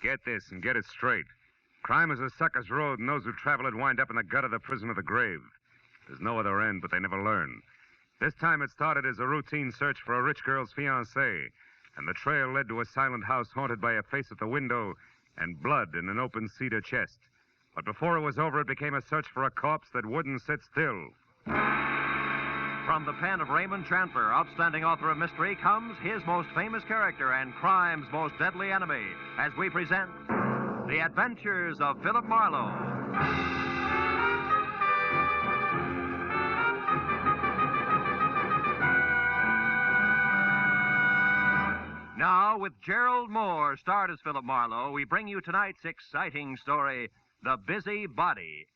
Get this and get it straight. Crime is a sucker's road, and those who travel it wind up in the gut of the prison of the grave. There's no other end, but they never learn. This time it started as a routine search for a rich girl's fiancé, and the trail led to a silent house haunted by a face at the window and blood in an open cedar chest. But before it was over, it became a search for a corpse that wouldn't sit still. From the pen of Raymond Chandler, outstanding author of mystery, comes his most famous character and crime's most deadly enemy, as we present The Adventures of Philip Marlowe. Now, with Gerald Moore, starred as Philip Marlowe, we bring you tonight's exciting story, The Busy Body.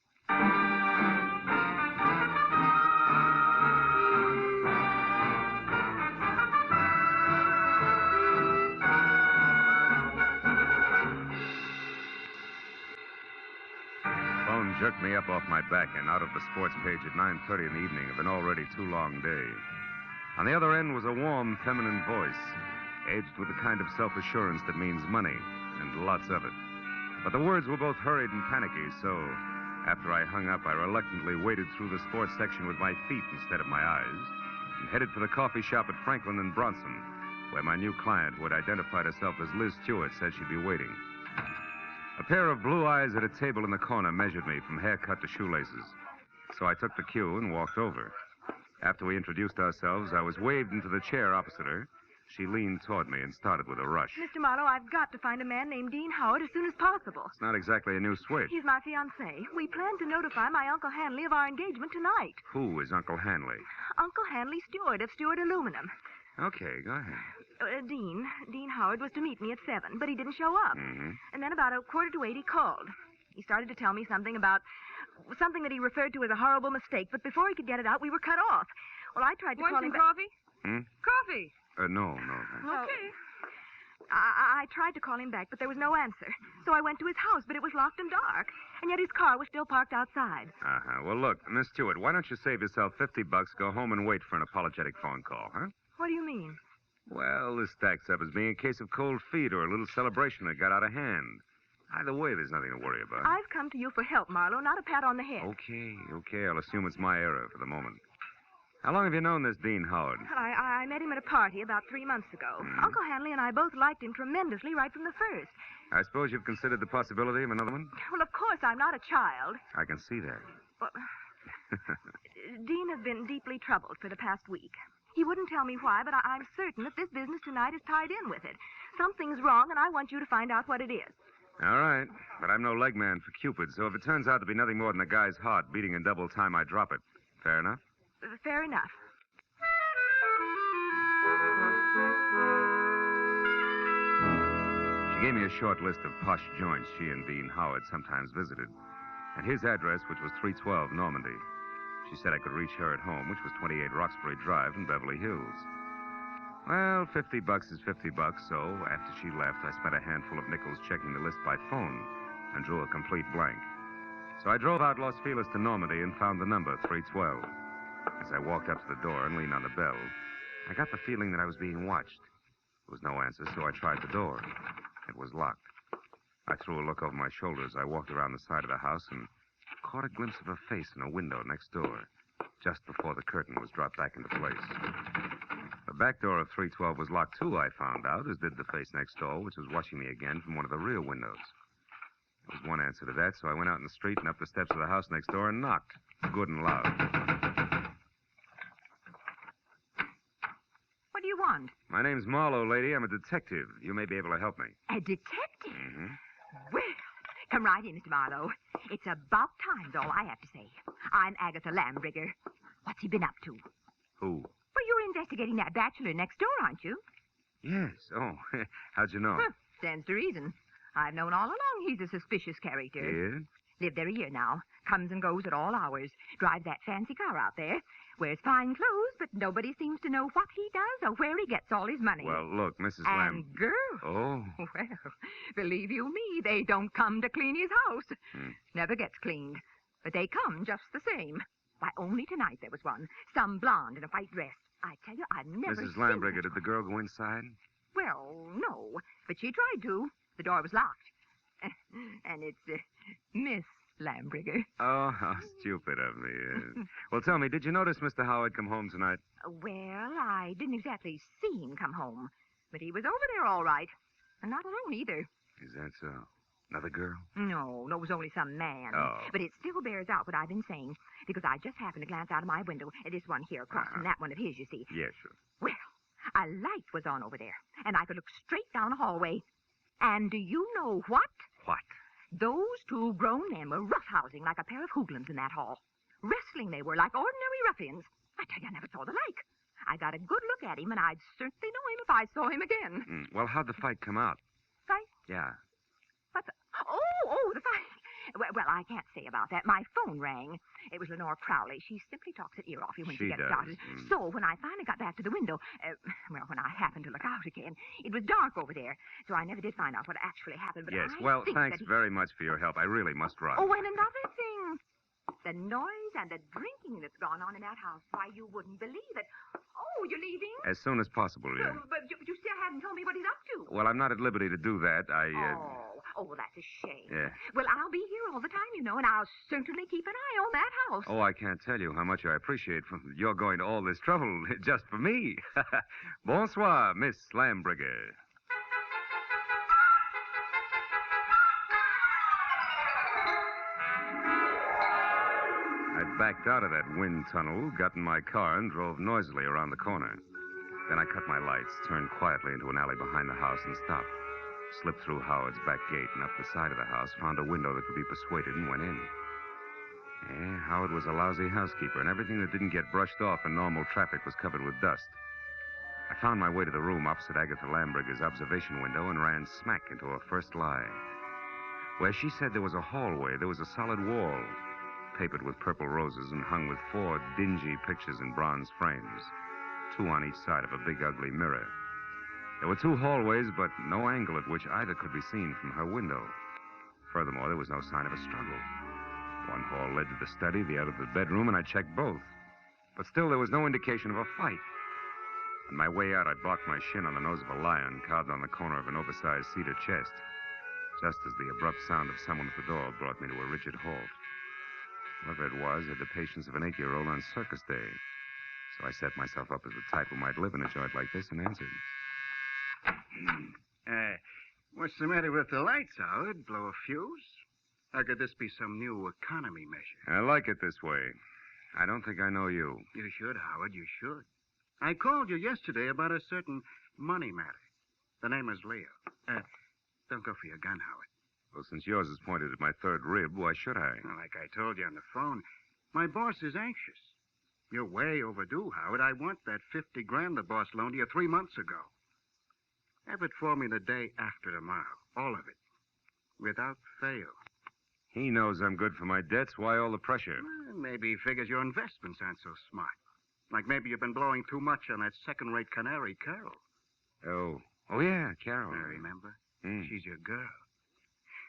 Phone jerked me up off my back and out of the sports page at 9:30 in the evening of an already too long day. On the other end was a warm, feminine voice, aged with the kind of self-assurance that means money, and lots of it. But the words were both hurried and panicky, so after I hung up, I reluctantly waded through the sports section with my feet instead of my eyes and headed for the coffee shop at Franklin and Bronson, where my new client, who had identified herself as Liz Stewart, said she'd be waiting. A pair of blue eyes at a table in the corner measured me from haircut to shoelaces, so I took the cue and walked over. After we introduced ourselves, I was waved into the chair opposite her. She leaned toward me and started with a rush. Mr. Marlowe, I've got to find a man named Dean Howard as soon as possible. It's not exactly a new switch. He's my fiancé. We plan to notify my Uncle Hanley of our engagement tonight. Who is Uncle Hanley? Uncle Hanley Stewart of Stewart Aluminum. Okay, go ahead. Dean Howard was to meet me at 7, but he didn't show up. Mm-hmm. And then about 7:45 he called. He started to tell me something that he referred to as a horrible mistake, but before he could get it out, we were cut off. Well, I tried to call him back. Coffee? Coffee. No. Okay. I tried to call him back, but there was no answer. So I went to his house, but it was locked and dark. And yet his car was still parked outside. Uh-huh. Well, look, Miss Stewart, why don't you save yourself $50, go home and wait for an apologetic phone call, huh? What do you mean? Well, this stacks up as being a case of cold feet or a little celebration that got out of hand. Either way, there's nothing to worry about. I've come to you for help, Marlowe, not a pat on the head. Okay. I'll assume it's my error for the moment. How long have you known this Dean Howard? Well, I met him at a party about 3 months ago. Uncle Hanley and I both liked him tremendously right from the first. I suppose you've considered the possibility of another one? Well, of course, I'm not a child. I can see that. Well, Dean has been deeply troubled for the past week. He wouldn't tell me why, but I'm certain that this business tonight is tied in with it. Something's wrong, and I want you to find out what it is. All right, but I'm no leg man for Cupid, so if it turns out to be nothing more than a guy's heart beating in double time, I drop it. Fair enough? Fair enough. She gave me a short list of posh joints she and Dean Howard sometimes visited, and his address, which was 312 Normandy. She said I could reach her at home, which was 28 Roxbury Drive in Beverly Hills. Well, $50 is $50, so after she left, I spent a handful of nickels checking the list by phone and drew a complete blank. So I drove out Los Feliz to Normandy and found the number, 312. As I walked up to the door and leaned on the bell, I got the feeling that I was being watched. There was no answer, so I tried the door. It was locked. I threw a look over my shoulder as I walked around the side of the house and caught a glimpse of a face in a window next door, just before the curtain was dropped back into place. The back door of 312 was locked, too, I found out, as did the face next door, which was watching me again from one of the rear windows. There was one answer to that, so I went out in the street and up the steps of the house next door and knocked, good and loud. What do you want? My name's Marlowe, lady. I'm a detective. You may be able to help me. A detective? Mm-hmm. Well, come right in, Mr. Marlowe. It's about time's all I have to say. I'm Agatha Lambrigger. What's he been up to? Who? Well, you're investigating that bachelor next door, aren't you? Yes. Oh, how'd you know? Stands to reason. I've known all along he's a suspicious character. Yeah? Lived there a year now. Comes and goes at all hours. Drives that fancy car out there. Wears fine clothes, but nobody seems to know what he does or where he gets all his money. Well, look, Mrs. And girls. Oh. Well, believe you me, they don't come to clean his house. Never gets cleaned. But they come just the same. Why, only tonight there was one. Some blonde in a white dress. I tell you, I've never Mrs. seen Lambrigger, did the girl go inside? Well, no. But she tried to. The door was locked. And it's Miss Lambriger. Oh, how stupid of me. Well, tell me, did you notice Mr. Howard come home tonight? Well, I didn't exactly see him come home, but he was over there all right. And not alone either. Is that so? Another girl? No, it was only some man. Oh. But it still bears out what I've been saying, because I just happened to glance out of my window at this one here across from that one of his, you see. Yeah, sure. Well, a light was on over there, and I could look straight down a hallway. And do you know what? What? Those two grown men were roughhousing like a pair of hoodlums in that hall. Wrestling they were, like ordinary ruffians. I tell you, I never saw the like. I got a good look at him, and I'd certainly know him if I saw him again. Well, how'd the fight come out? Fight? Yeah. What the... Oh, the fight. Well, I can't say about that. My phone rang. It was Lenore Crowley. She simply talks her ear off you when she gets does. started. So when I finally got back to the window, when I happened to look out again, it was dark over there. So I never did find out what actually happened. But Yes, I well, think thanks that very much for your help. I really must run. Oh, and another thing. The noise and the drinking that's gone on in that house. Why, you wouldn't believe it. Oh, you're leaving? As soon as possible, yeah. But you still haven't told me what he's up to. Well, I'm not at liberty to do that. Well, that's a shame. Yeah. Well, I'll be here all the time, you know, and I'll certainly keep an eye on that house. Oh, I can't tell you how much I appreciate your going to all this trouble just for me. Bonsoir, Miss Lambriger. I backed out of that wind tunnel, got in my car, and drove noisily around the corner. Then I cut my lights, turned quietly into an alley behind the house, and stopped. Slipped through Howard's back gate and up the side of the house, found a window that could be persuaded, and went in. Yeah, Howard was a lousy housekeeper, and everything that didn't get brushed off in normal traffic was covered with dust. I found my way to the room opposite Agatha Lambriger's observation window and ran smack into her first lie. Where she said there was a hallway, there was a solid wall, papered with purple roses and hung with 4 dingy pictures in bronze frames, 2 on each side of a big, ugly mirror. There were 2 hallways, but no angle at which either could be seen from her window. Furthermore, there was no sign of a struggle. One hall led to the study, the other to the bedroom, and I checked both. But still, there was no indication of a fight. On my way out, I barked my shin on the nose of a lion carved on the corner of an oversized cedar chest, just as the abrupt sound of someone at the door brought me to a rigid halt. Whoever it was had the patience of an 8-year-old on circus day. So I set myself up as the type who might live in a joint like this and answered. What's the matter with the lights, Howard? Blow a fuse? Or could this be some new economy measure? I like it this way. I don't think I know you. You should, Howard, you should. I called you yesterday about a certain money matter. The name is Leo. Don't go for your gun, Howard. Well, since yours is pointed at my 3rd rib, why should I? Well, like I told you on the phone, my boss is anxious. You're way overdue, Howard. I want that $50,000 the boss loaned you 3 months ago. Have it for me the day after tomorrow. All of it. Without fail. He knows I'm good for my debts. Why all the pressure? Well, maybe he figures your investments aren't so smart. Like maybe you've been blowing too much on that second-rate canary, Carol. Oh, yeah, Carol. I remember. Mm. She's your girl.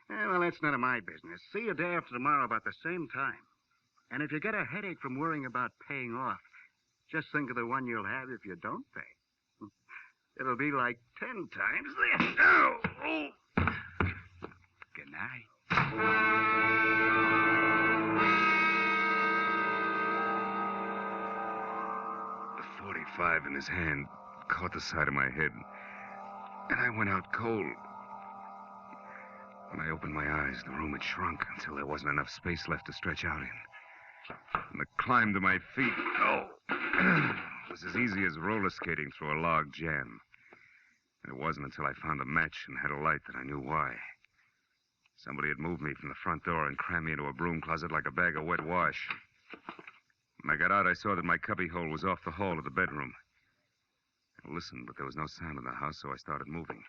Well, that's none of my business. See you day after tomorrow about the same time. And if you get a headache from worrying about paying off, just think of the one you'll have if you don't pay. It'll be like 10 times this. Oh. Good night. The .45 in his hand caught the side of my head, and I went out cold. When I opened my eyes, the room had shrunk until there wasn't enough space left to stretch out in. And the climb to my feet, was as easy as roller skating through a log jam. And it wasn't until I found a match and had a light that I knew why. Somebody had moved me from the front door and crammed me into a broom closet like a bag of wet wash. When I got out, I saw that my cubbyhole was off the hall of the bedroom. I listened, but there was no sound in the house, so I started moving.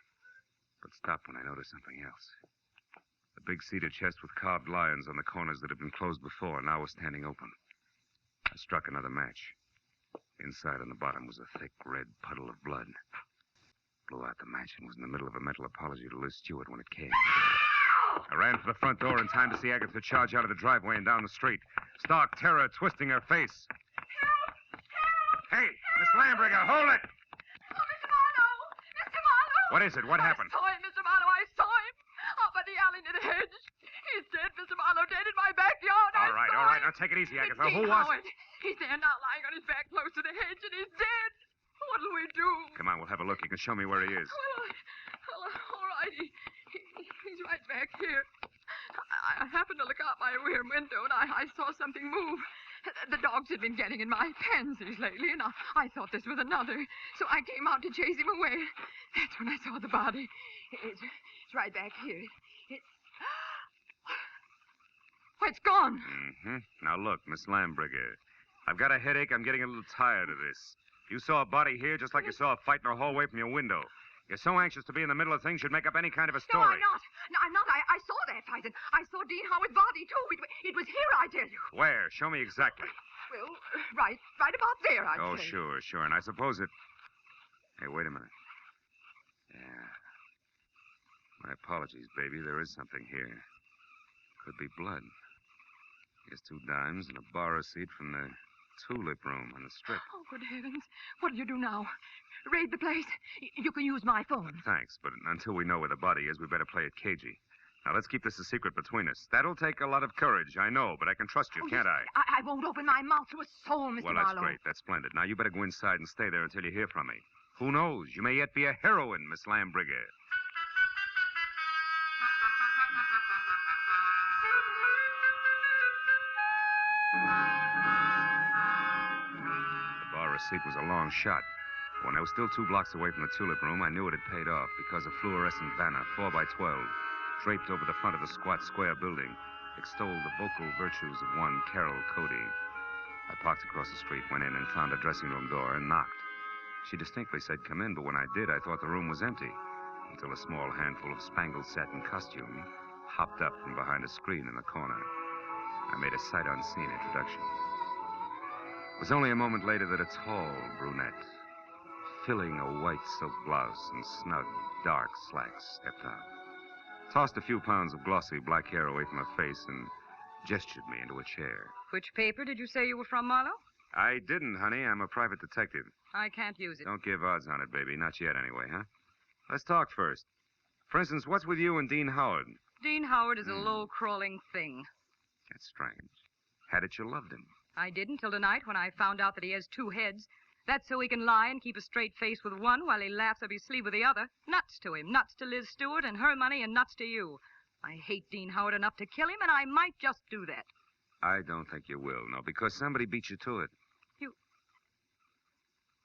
But stopped when I noticed something else. The big cedar chest with carved lions on the corners that had been closed before now was standing open. I struck another match. Inside on the bottom was a thick red puddle of blood. Blew out the match and was in the middle of a mental apology to Liz Stewart when it came. I ran for the front door in time to see Agatha charge out of the driveway and down the street. Stark terror twisting her face. Help! Help! Hey, Miss Lambriger, hold it! Oh, Mr. Marlowe! Mr. Marlowe! What is it? What happened? I saw him, Mr. Marlowe. I saw him. Up at the alley near the hedge. Now, take it easy, Agatha. It's Who Dean was Howard. He's there now, lying on his back close to the hedge, and he's dead. What'll we do? Come on, we'll have a look. You can show me where he is. Well, all right. He's right back here. I happened to look out my rear window, and I saw something move. The dogs had been getting in my pansies lately, and I thought this was another. So I came out to chase him away. That's when I saw the body. It's right back here. It's gone. Mm-hmm. Now, look, Miss Lambrigger. I've got a headache. I'm getting a little tired of this. You saw a body here just like you saw a fight in a hallway from your window. You're so anxious to be in the middle of things, you'd make up any kind of a story. No, I'm not. No, I'm not. I saw that fight, and I saw Dean Howard's body, too. It was here, I tell you. Where? Show me exactly. Well, right about there, I'd Oh, say. sure. And I suppose it... Hey, wait a minute. Yeah. My apologies, baby. There is something here. Could be blood. Here's 2 dimes and a bar receipt from the tulip room on the strip. Oh, good heavens. What'll you do now? Raid the place? You can use my phone. Thanks, but until we know where the body is, we better play it cagey. Now, let's keep this a secret between us. That'll take a lot of courage, I know, but I can trust you, can't I? I won't open my mouth to a soul, Mr. Well, that's Marlowe. great. That's splendid. Now, you better go inside and stay there until you hear from me. Who knows? You may yet be a heroine, Miss Lambrigger. The bar receipt was a long shot. When I was still 2 blocks away from the tulip room, I knew it had paid off because a fluorescent banner, 4 by 12, draped over the front of the squat square building, extolled the vocal virtues of one Carol Cody. I parked across the street, went in, and found a dressing room door and knocked. She distinctly said, "Come in," but when I did, I thought the room was empty, until a small handful of spangled satin costume hopped up from behind a screen in the corner. I made a sight-unseen introduction. It was only a moment later that a tall brunette, filling a white silk blouse and snug, dark slacks, stepped out, tossed a few pounds of glossy black hair away from her face, and gestured me into a chair. Which paper did you say you were from, Marlowe? I didn't, honey. I'm a private detective. I can't use it. Don't give odds on it, baby. Not yet, anyway, huh? Let's talk first. For instance, what's with you and Dean Howard? Dean Howard is a low-crawling thing. That's strange. Had it you loved him? I did until tonight when I found out that he has 2 heads. That's so he can lie and keep a straight face with one while he laughs up his sleeve with the other. Nuts to him. Nuts to Liz Stewart and her money, and nuts to you. I hate Dean Howard enough to kill him, and I might just do that. I don't think you will, no, because somebody beat you to it.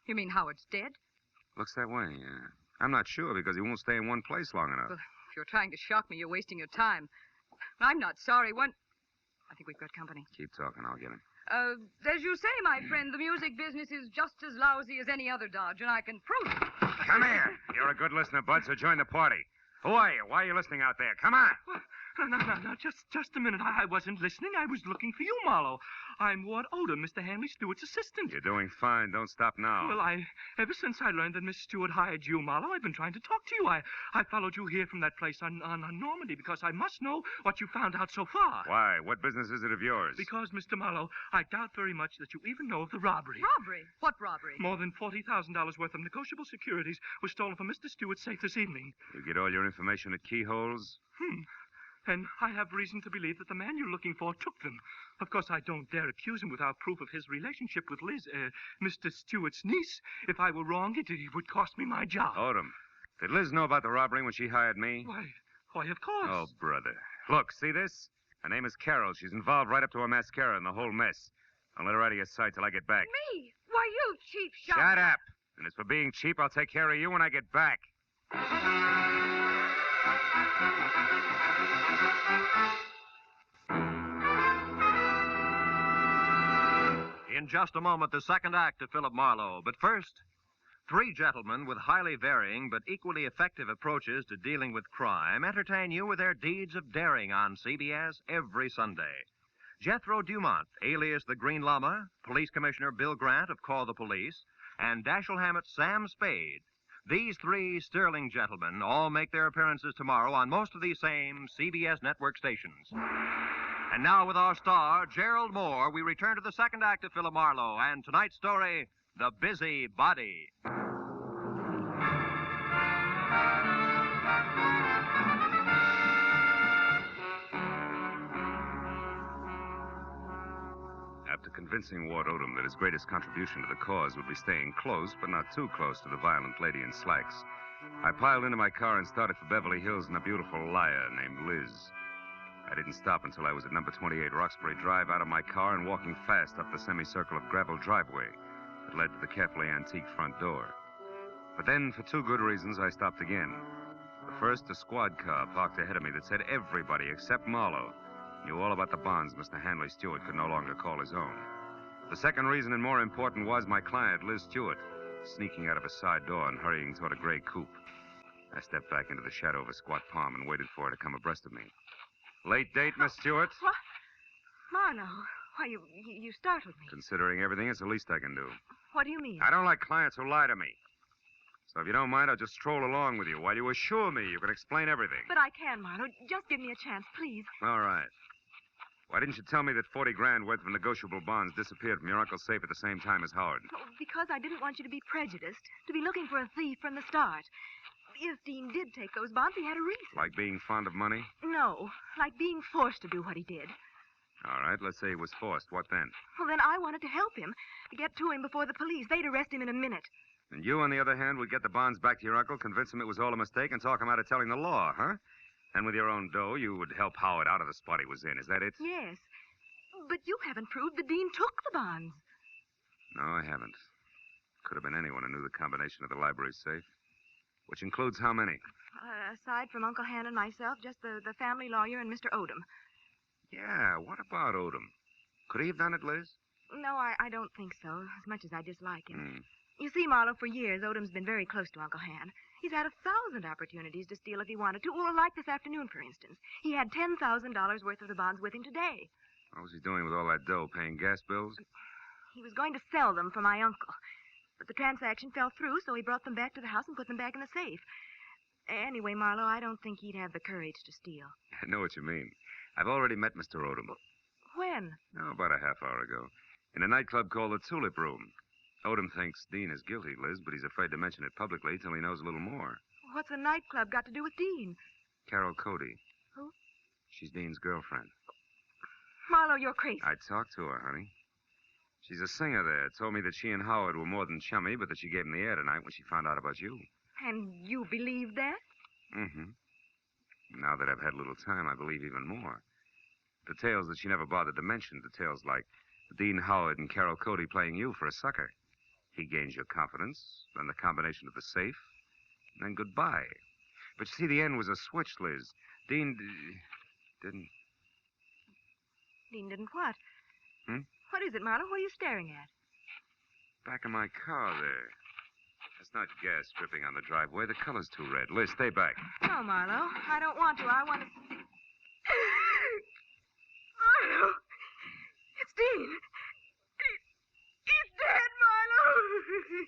You mean Howard's dead? Looks that way, yeah. I'm not sure because he won't stay in one place long enough. Well, if you're trying to shock me, you're wasting your time. I'm not sorry. I think we've got company. Keep talking, I'll get him. As you say, my friend, the music business is just as lousy as any other dodge, and I can prove it. Come here. You're a good listener, Bud, so join the party. Who are you? Why are you listening out there? Come on. No. Just a minute. I wasn't listening. I was looking for you, Marlowe. I'm Ward Odom, Mr. Hanley Stewart's assistant. You're doing fine. Don't stop now. Well, ever since I learned that Miss Stewart hired you, Marlowe, I've been trying to talk to you. I followed you here from that place on Normandy because I must know what you found out so far. Why? What business is it of yours? Because, Mr. Marlowe, I doubt very much that you even know of the robbery. Robbery? What robbery? More than $40,000 worth of negotiable securities was stolen from Mr. Stewart's safe this evening. You get all your information at keyholes? And I have reason to believe that the man you're looking for took them. Of course, I don't dare accuse him without proof of his relationship with Liz, Mr. Stewart's niece. If I were wrong, it would cost me my job. Odom, did Liz know about the robbery when she hired me? Why, of course. Oh, brother. Look, see this? Her name is Carol. She's involved right up to her mascara in the whole mess. Don't let her out of your sight till I get back. Me? Why, you cheap shot. Shut up. And as for being cheap, I'll take care of you when I get back. In just a moment, the second act of Philip Marlowe. But first, 3 gentlemen with highly varying but equally effective approaches to dealing with crime entertain you with their deeds of daring on CBS every Sunday. Jethro Dumont, alias the Green Llama, Police Commissioner Bill Grant of Call the Police, and Dashiell Hammett's Sam Spade. These 3 sterling gentlemen all make their appearances tomorrow on most of these same CBS network stations. And now with our star, Gerald Moore, we return to the second act of Philip Marlowe and tonight's story, The Busy Body. convincing Ward Odom that his greatest contribution to the cause would be staying close, but not too close to the violent lady in slacks, I piled into my car and started for Beverly Hills in a beautiful liar named Liz. I didn't stop until I was at number 28 Roxbury Drive, out of my car and walking fast up the semicircle of gravel driveway that led to the carefully antique front door. But then, for two good reasons, I stopped again. The first, a squad car parked ahead of me that said everybody except Marlowe knew all about the bonds Mr. Hanley Stewart could no longer call his own. The second reason, and more important, was my client, Liz Stewart, sneaking out of a side door and hurrying toward a gray coupe. I stepped back into the shadow of a squat palm and waited for her to come abreast of me. Late date, Miss Stewart? What? Marlowe, why, you startled me. Considering everything, it's the least I can do. What do you mean? I don't like clients who lie to me. So if you don't mind, I'll just stroll along with you while you assure me you can explain everything. But I can, Marlowe. Just give me a chance, please. All right. Why didn't you tell me that 40 grand worth of negotiable bonds disappeared from your uncle's safe at the same time as Howard? Oh, because I didn't want you to be prejudiced, to be looking for a thief from the start. If Dean did take those bonds, he had a reason. Like being fond of money? No, like being forced to do what he did. All right, let's say he was forced. What then? Well, then I wanted to help him, to get to him before the police. They'd arrest him in a minute. And you, on the other hand, would get the bonds back to your uncle, convince him it was all a mistake, and talk him out of telling the law, huh? And with your own dough, you would help Howard out of the spot he was in. Is that it? Yes. But you haven't proved that Dean took the bonds. No, I haven't. Could have been anyone who knew the combination of the library safe. Which includes how many? Aside from Uncle Han and myself, just the family lawyer and Mr. Odom. Yeah, what about Odom? Could he have done it, Liz? No, I don't think so, as much as I dislike him. You see, Marlowe, for years, Odom's been very close to Uncle Han. He's had 1,000 opportunities to steal if he wanted to, or like this afternoon, for instance. He had $10,000 worth of the bonds with him today. What was he doing with all that dough, paying gas bills? He was going to sell them for my uncle. But the transaction fell through, so he brought them back to the house and put them back in the safe. Anyway, Marlowe, I don't think he'd have the courage to steal. I know what you mean. I've already met Mr. Odom. When? Oh, about a half hour ago. In a nightclub called the Tulip Room. Odom thinks Dean is guilty, Liz, but he's afraid to mention it publicly till he knows a little more. What's a nightclub got to do with Dean? Carol Cody. Who? She's Dean's girlfriend. Marlowe, you're crazy. I talked to her, honey. She's a singer there. Told me that she and Howard were more than chummy, but that she gave him the air tonight when she found out about you. And you believe that? Mm-hmm. Now that I've had a little time, I believe even more. Details that she never bothered to mention. Details like Dean Howard and Carol Cody playing you for a sucker. He gains your confidence, then the combination of the safe, and then goodbye. But you see, the end was a switch, Liz. Dean didn't... Dean didn't what? Hmm? What is it, Marlowe? What are you staring at? Back of my car there. It's not gas dripping on the driveway. The color's too red. Liz, stay back. No, Marlowe. I don't want to. I want to... Marlowe! It's Dean! He's dead, Marlowe!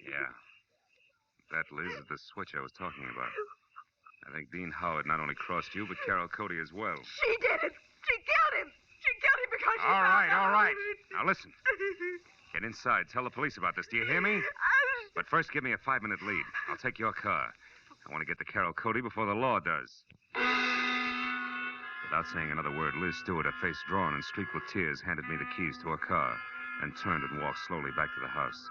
Yeah. That, Liz, is the switch I was talking about. I think Dean Howard not only crossed you, but Carol Cody as well. She did it! She killed him! She killed him because she All right, found all out. right. Now listen. Get inside. Tell the police about this. Do you hear me? But first, give me a 5-minute lead. I'll take your car. I want to get to Carol Cody before the law does. Without saying another word, Liz Stewart, her face drawn and streaked with tears, handed me the keys to her car and turned and walked slowly back to the house.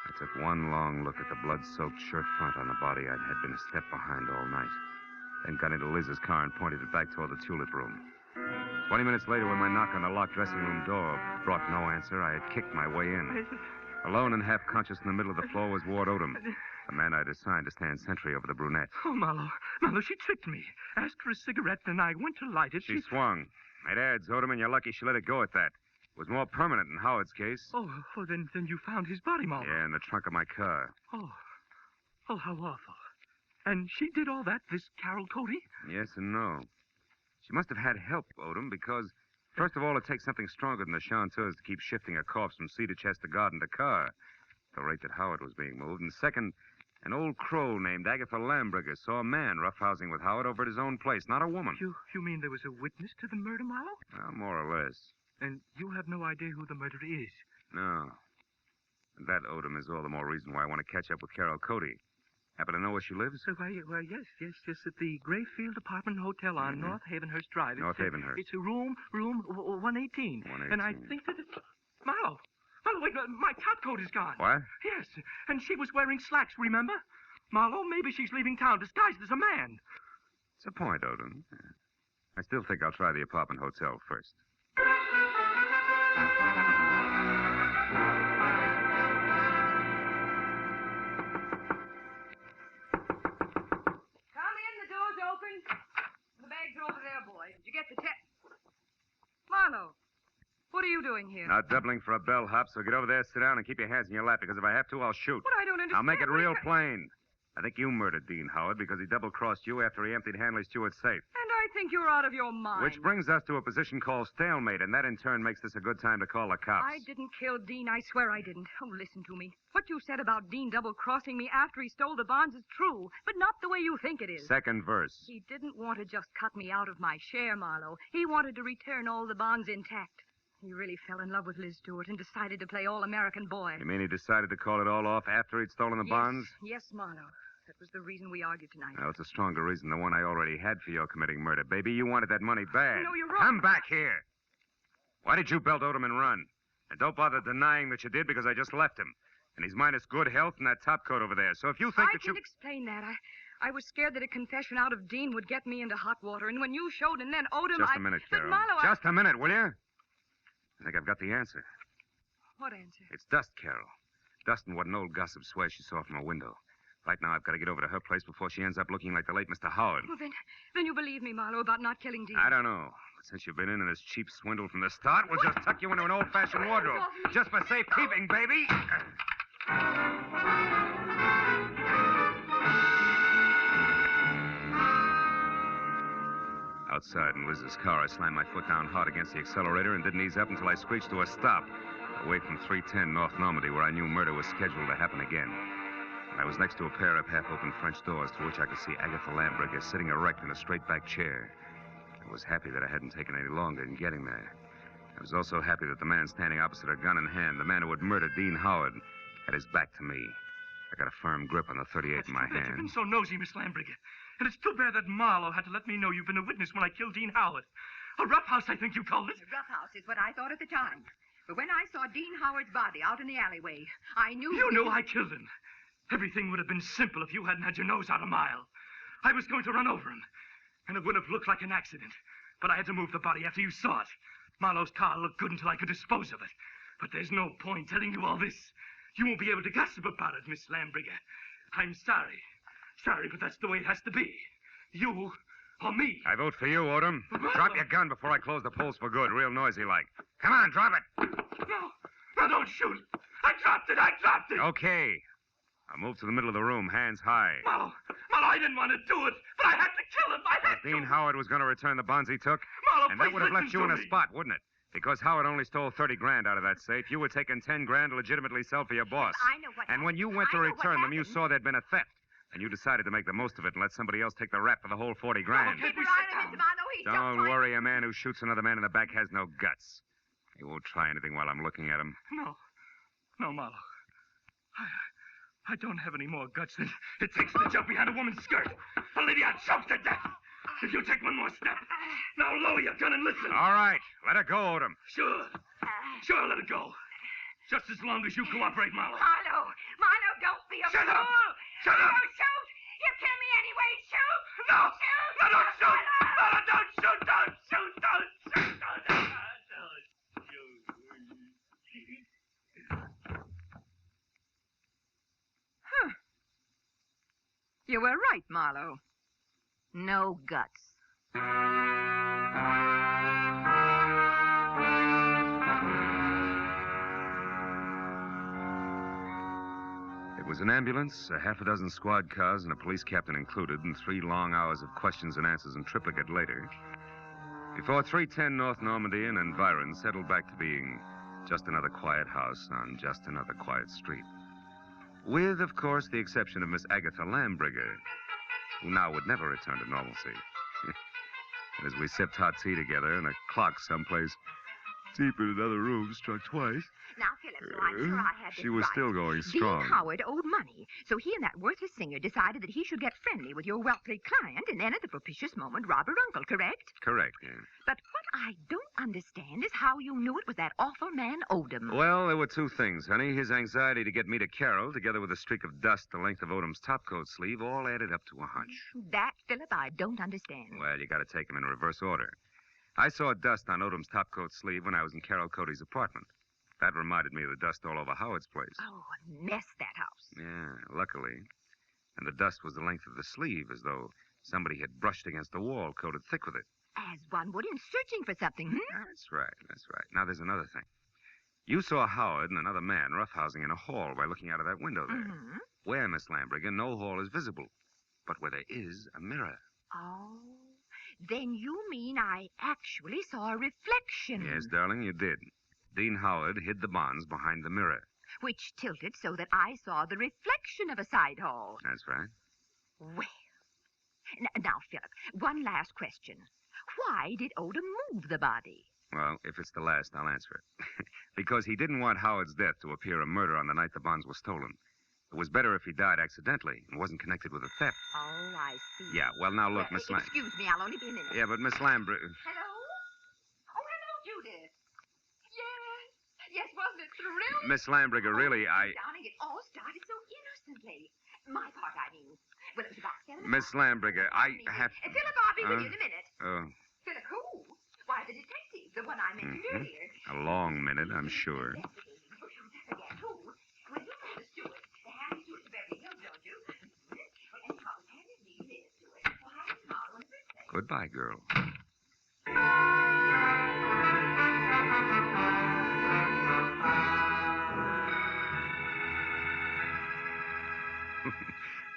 I took one long look at the blood-soaked shirt front on the body I had been a step behind all night, then got into Liz's car and pointed it back toward the Tulip Room. 20 minutes later, when my knock on the locked dressing room door brought no answer, I had kicked my way in. Alone and half-conscious in the middle of the floor was Ward Odom, the man I'd assigned to stand sentry over the brunette. Oh, Marlowe, she tricked me. Asked for a cigarette, and I went to light it. She swung. Made ads, Odom, and you're lucky she let it go at that. It was more permanent in Howard's case. Oh, then you found his body, Marlowe. Yeah, in the trunk of my car. Oh, how awful. And she did all that, this Carol Cody? Yes and no. She must have had help, Odom, because, first of all, it takes something stronger than the chanteurs to keep shifting a corpse from cedar chest to garden to car, at the rate that Howard was being moved. And second, an old crow named Agatha Lambriger saw a man roughhousing with Howard over at his own place, not a woman. You mean there was a witness to the murder, Marlowe? Well, more or less. And you have no idea who the murderer is? No. And that, Odom, is all the more reason why I want to catch up with Carol Cody. Happen to know where she lives? Why, yes, at the Grayfield Apartment Hotel on North Havenhurst Drive. North Havenhurst. It's a room 118. 118. And I think that it's... Marlowe, Well, wait, my top coat is gone. What? Yes, and she was wearing slacks, remember? Marlowe, maybe she's leaving town disguised as a man. It's a point, Odom. I still think I'll try the apartment hotel first. Come in, the door's open. The bags are over there, boy. Did you get the Marlowe, what are you doing here? Not doubling for a bellhop, so get over there, sit down, and keep your hands in your lap, because if I have to, I'll shoot. But I don't understand. I'll make it real plain. I think you murdered Dean Howard because he double-crossed you after he emptied Hanley Stewart's safe. And I think you're out of your mind. Which brings us to a position called stalemate, and that in turn makes this a good time to call the cops. I didn't kill Dean. I swear I didn't. Oh, listen to me. What you said about Dean double-crossing me after he stole the bonds is true, but not the way you think it is. Second verse. He didn't want to just cut me out of my share, Marlowe. He wanted to return all the bonds intact. He really fell in love with Liz Stewart and decided to play all-American boy. You mean he decided to call it all off after he'd stolen the bonds? Yes, Marlowe. That was the reason we argued tonight. Well, it's a stronger reason than the one I already had for your committing murder. Baby, you wanted that money bad. No, you're wrong. Come back here. Why did you belt Odom and run? And don't bother denying that you did, because I just left him. And he's minus good health and that top coat over there. So if you think I that you... can explain that. I was scared that a confession out of Dean would get me into hot water. And when you showed and then Odom, Just a minute, But Carol. Marlowe, Just a minute, will you? I think I've got the answer. What answer? It's Dust, Carol. Dust and what an old gossip swears she saw from a window. Right now, I've got to get over to her place before she ends up looking like the late Mr. Howard. Well, then you believe me, Marlowe, about not killing Dean. I don't know. But since you've been in this cheap swindle from the start, we'll just tuck you into an old-fashioned wardrobe. Just for safekeeping, baby. Outside in Liz's car, I slammed my foot down hard against the accelerator and didn't ease up until I screeched to a stop, away from 310 North Normandy, where I knew murder was scheduled to happen again. I was next to a pair of half-open French doors through which I could see Agatha Lambricker sitting erect in a straight-back chair. I was happy that I hadn't taken any longer in getting there. I was also happy that the man standing opposite her, gun in hand, the man who had murdered Dean Howard, had his back to me. I got a firm grip on the 38 in my You've hand. been so nosy, Miss Lambricker. And it's too bad that Marlowe had to let me know you've been a witness when I killed Dean Howard. A roughhouse, I think you called it. A roughhouse is what I thought at the time. But when I saw Dean Howard's body out in the alleyway, I knew... You knew I killed him. Everything would have been simple if you hadn't had your nose out a mile. I was going to run over him, and it would have looked like an accident. But I had to move the body after you saw it. Marlowe's car looked good until I could dispose of it. But there's no point telling you all this. You won't be able to gossip about it, Miss Lambricker. I'm sorry. Sorry, but that's the way it has to be. You or me. I vote for you, Odom. Drop your gun before I close the polls for good, real noisy like. Come on, drop it. No, don't shoot. I dropped it. Okay. I'll move to the middle of the room, hands high. Marlowe, I didn't want to do it, but I had to kill him. I had to. Dean Howard was going to return the bonds he took. Marlowe, And that please would have left listen you in to a me. spot, wouldn't it? Because Howard only stole 30 grand out of that safe. You were taking 10 grand to legitimately sell for your boss. I know what And when you went to return them, you saw there'd been a theft. And you decided to make the most of it and let somebody else take the rap for the whole 40 grand. Can't we Keep sit your eye on down? Mr. Marlowe. He's just Don't trying- worry, a man who shoots another man in the back has no guts. He won't try anything while I'm looking at him. No, Marlowe. I don't have any more guts than it takes to jump behind a woman's skirt. A lady I'd choke to death. If you take one more step. Now lower your gun and listen. All right, let her go, Odom. Sure, let it go. Just as long as you cooperate, Marlowe. Marlowe, don't be a Shut fool. up! Shut up! Don't shoot. You kill me anyway. Shoot. No! Shoot. No, don't shoot! Marlowe. No, don't shoot! Don't shoot! Don't shoot! Don't shoot! You were right, Marlowe. No guts. It was an ambulance, a half a dozen squad cars, and a police captain included, and 3 long hours of questions and answers in triplicate later, before 310 North Normandy and environs settled back to being just another quiet house on just another quiet street. With, of course, the exception of Miss Agatha Lambricker, who now would never return to normalcy. And as we sipped hot tea together, and a clock someplace deep in another room struck twice. Now, Philip. Philip, so I'm sure I had this She was right. still going strong. Dean Howard owed money, so he and that worthless singer decided that he should get friendly with your wealthy client and then at the propitious moment rob her uncle, correct? Correct, yeah. But what I don't understand is how you knew it was that awful man Odom. Well, there were two things, honey. His anxiety to get me to Carol, together with a streak of dust the length of Odom's topcoat sleeve, all added up to a hunch. That, Philip, I don't understand. Well, you got to take them in reverse order. I saw dust on Odom's topcoat sleeve when I was in Carol Cody's apartment. That reminded me of the dust all over Howard's place. Oh, a mess, that house. Yeah, luckily. And the dust was the length of the sleeve, as though somebody had brushed against the wall, coated thick with it. As one would in searching for something, That's right, that's right. Now, there's another thing. You saw Howard and another man roughhousing in a hall by looking out of that window there. Mm-hmm. Where, Miss Lambriger, no hall is visible, but where there is a mirror. Oh, then you mean I actually saw a reflection. Yes, darling, you did. Dean Howard hid the bonds behind the mirror. Which tilted so that I saw the reflection of a side hall. That's right. Well, now, Philip, one last question. Why did Odom move the body? Well, if it's the last, I'll answer it. Because he didn't want Howard's death to appear a murder on the night the bonds were stolen. It was better if he died accidentally and wasn't connected with a theft. Oh, I see. Yeah, well, now look, Well, Miss Lambriger. excuse me, I'll only be a minute. Yeah, but Miss Lambriger. Hello? Oh, hello, Judith. Yes, wasn't it thrilling? Miss Lambriger, really, Darling, it all started so innocently. My part, I mean. Well, it was about 7 Miss Lambriger, I have... Philip, I'll be with you in a minute. Oh, Philip, who? Why, the detective, the one I mentioned earlier. a long minute, I'm sure. Forget who? Well, you know the steward, the Harry Stewart of Beverly Hills, don't you? Well, anyhow, it's Harry Lee, their steward. Well, how's Marlowe and birthday? Goodbye, girl.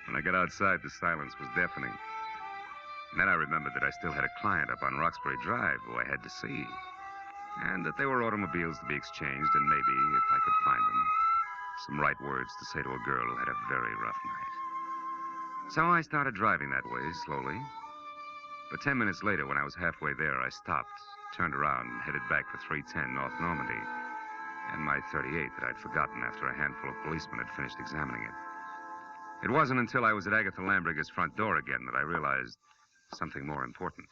When I got outside, the silence was deafening. And then I remembered that I still had a client up on Roxbury Drive who I had to see. And that there were automobiles to be exchanged, and maybe, if I could find them, some right words to say to a girl who had a very rough night. So I started driving that way, slowly. But 10 minutes later, when I was halfway there, I stopped, turned around, and headed back for 310 North Normandy, and my .38 that I'd forgotten after a handful of policemen had finished examining it. It wasn't until I was at Agatha Lambriger's front door again that I realized something more important.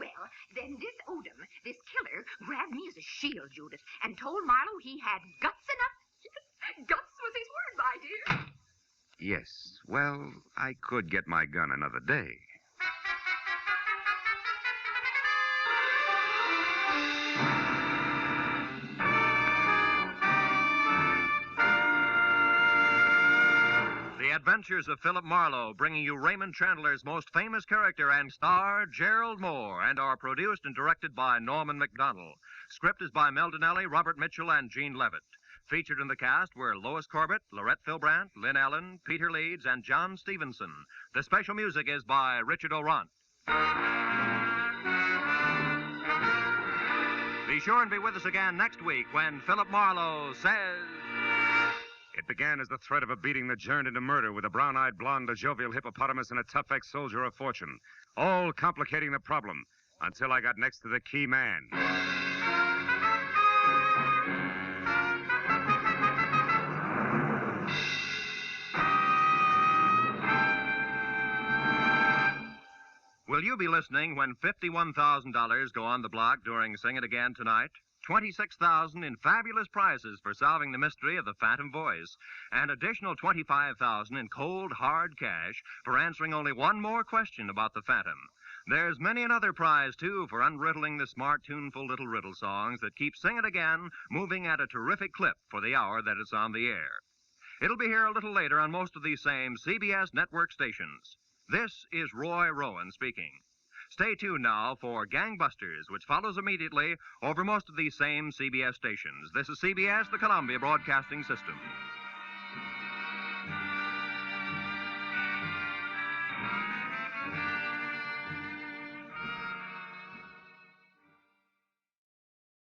Well, then this Odom, this killer, grabbed me as a shield, Judith, and told Marlowe he had guts enough. Guts was his word, my dear. Yes, well, I could get my gun another day. The Adventures of Philip Marlowe, bringing you Raymond Chandler's most famous character and star, Gerald Moore, and are produced and directed by Norman MacDonald. Script is by Mel Donnelly, Robert Mitchell, and Gene Levitt. Featured in the cast were Lois Corbett, Lorette Philbrandt, Lynn Allen, Peter Leeds, and John Stevenson. The special music is by Richard Orant. Be sure and be with us again next week when Philip Marlowe says... It began as the threat of a beating that turned into murder with a brown-eyed blonde, a jovial hippopotamus, and a tough ex-soldier of fortune, all complicating the problem until I got next to the key man. Will you be listening when $51,000 go on the block during Sing It Again tonight? $26,000 in fabulous prizes for solving the mystery of the Phantom Voice, and additional $25,000 in cold, hard cash for answering only one more question about the Phantom. There's many another prize, too, for unriddling the smart, tuneful little riddle songs that keep Sing It Again moving at a terrific clip for the hour that it's on the air. It'll be here a little later on most of these same CBS network stations. This is Roy Rowan speaking. Stay tuned now for Gangbusters, which follows immediately over most of these same CBS stations. This is CBS, the Columbia Broadcasting System.